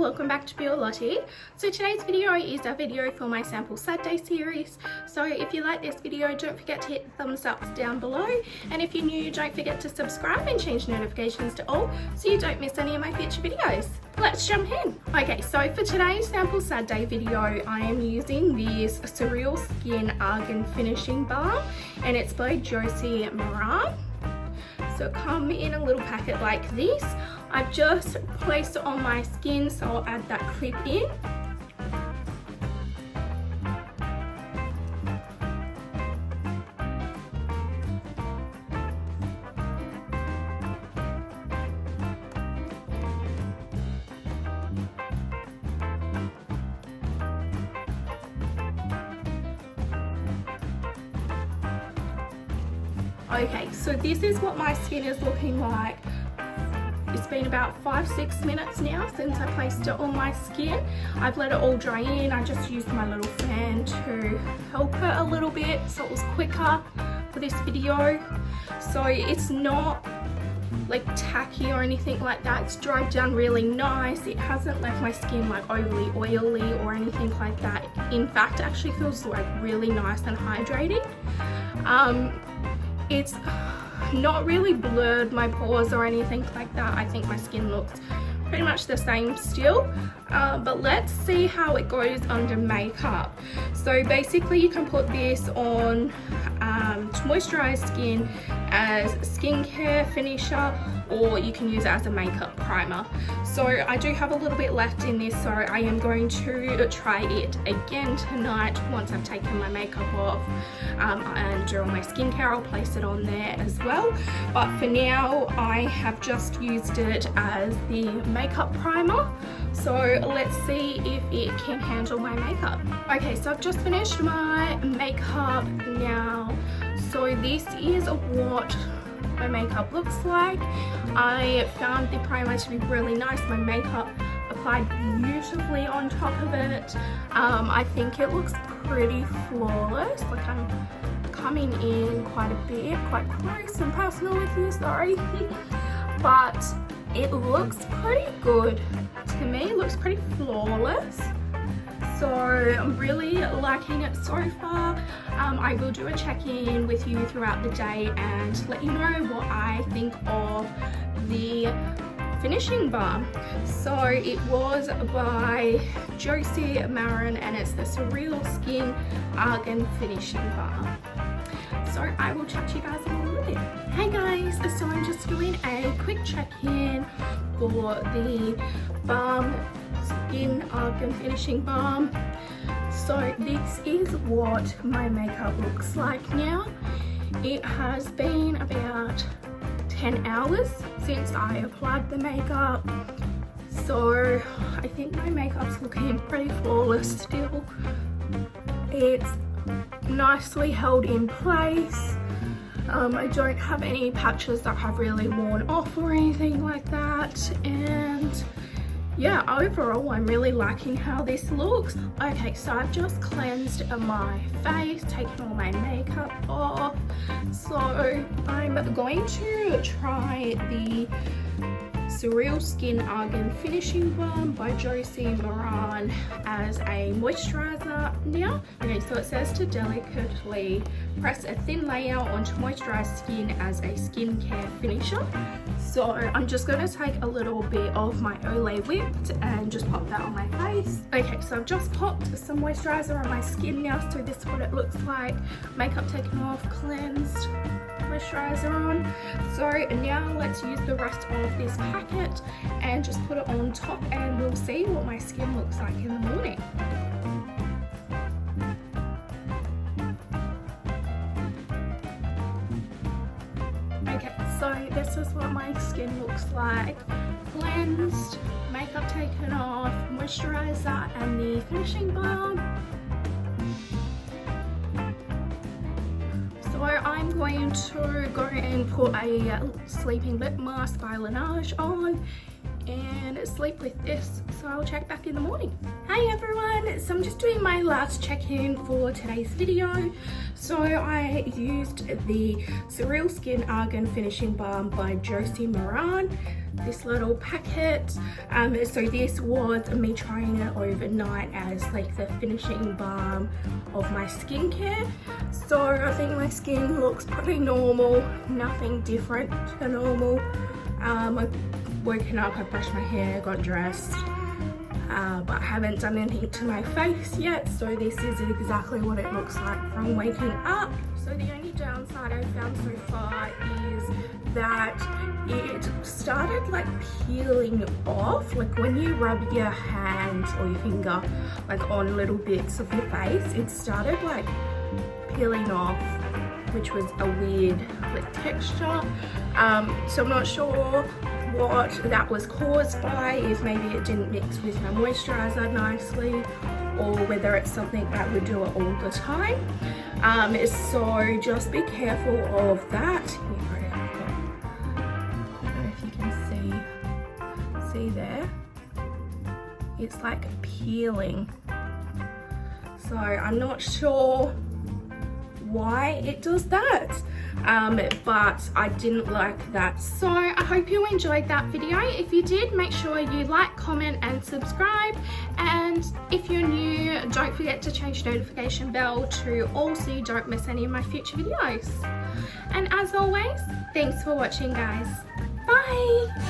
welcome back to Lottie. So today's video is a video for my sample Saturday series. So if you like this video, don't forget to hit the thumbs up down below, and if you're new, don't forget to subscribe and change notifications to all so you don't miss any of my future videos. Let's jump in. Okay, so for today's sample Saturday video, I am using this Surreal Skin Argan Finishing Balm, and it's by Josie Maran. So it comes in a little packet like this. I've just placed it on my skin, so I'll add that clip in. Okay, so this is what my skin is looking like. It's been about 5-6 minutes now since I placed it on my skin. I've let it all dry in. I just used my little fan to help it a little bit so it was quicker for this video. So it's not like tacky or anything like that. It's dried down really nice. It hasn't left my skin like overly oily or anything like that. In fact, it actually feels like really nice and hydrating. It's not really blurred my pores or anything like that. I think my skin looks pretty much the same still, but let's see how it goes under makeup. So basically you can put this on to moisturize skin as skincare finisher, or you can use it as a makeup primer. So I do have a little bit left in this, so I am going to try it again tonight once I've taken my makeup off, and during my skincare I'll place it on there as well. But for now I have just used it as the makeup primer, so let's see if it can handle my makeup. Okay, so I've just finished my makeup now. So this is what my makeup looks like. I found the primer to be really nice. My makeup applied beautifully on top of it. I think it looks pretty flawless. Like I'm coming in quite a bit, quite close and personal with you, sorry. But it looks pretty good to me. It looks pretty flawless. So I'm really liking it so far. I will do a check-in with you throughout the day and let you know what I think of the finishing balm. So it was by Josie Maran and it's the Surreal Skin Argan Finishing Balm. So I will chat to you guys in a little bit. Hey guys, so I'm just doing a quick check-in for the balm, Skin Argan Finishing Balm. So this is what my makeup looks like now. It has been about 10 hours since I applied the makeup, so I think my makeup's looking pretty flawless still. It's nicely held in place. I don't have any patches that have really worn off or anything like that, and yeah, overall I'm really liking how this looks. Okay, so I've just cleansed my face, taken all my makeup off, so I'm going to try the Surreal Skin Argan Finishing Balm by Josie Maran as a moisturizer now. Okay, so it says to delicately press a thin layer onto moisturized skin as a skincare finisher. So I'm just going to take a little bit of my Olay Whipped and just pop that on my face. Okay, so I've just popped some moisturizer on my skin now, so this is what it looks like. Makeup taken off, cleansed, moisturizer on. So now let's use the rest of this packet and just put it on top, and we'll see what my skin looks like in the morning. Okay, so this is what my skin looks like. Cleansed, makeup taken off, moisturizer and the finishing balm. So I'm going to go and put a sleeping lip mask by Laneige on. and sleep with this, so I'll check back in the morning. Hey everyone, so I'm just doing my last check-in for today's video. So I used the Surreal Skin Argan Finishing Balm by Josie Maran, this little packet. So this was me trying it overnight as like the finishing balm of my skincare. So I think my skin looks pretty normal, nothing different to normal. I've woken up, I brushed my hair, got dressed, but I haven't done anything to my face yet, so this is exactly what it looks like from waking up. So the only downside I've found so far is that it started like peeling off, like when you rub your hand or your finger like on little bits of your face, it started like peeling off, which was a weird like texture. So I'm not sure what that was caused by, if maybe it didn't mix with my moisturizer nicely, or whether it's something that would do it all the time. So just be careful of that. I don't know if you can see there, it's like peeling, so I'm not sure why it does that, but I didn't like that. So I hope you enjoyed that video. If you did, make sure you like, comment and subscribe, and if you're new, don't forget to change the notification bell to all so you don't miss any of my future videos. And as always, thanks for watching guys. Bye.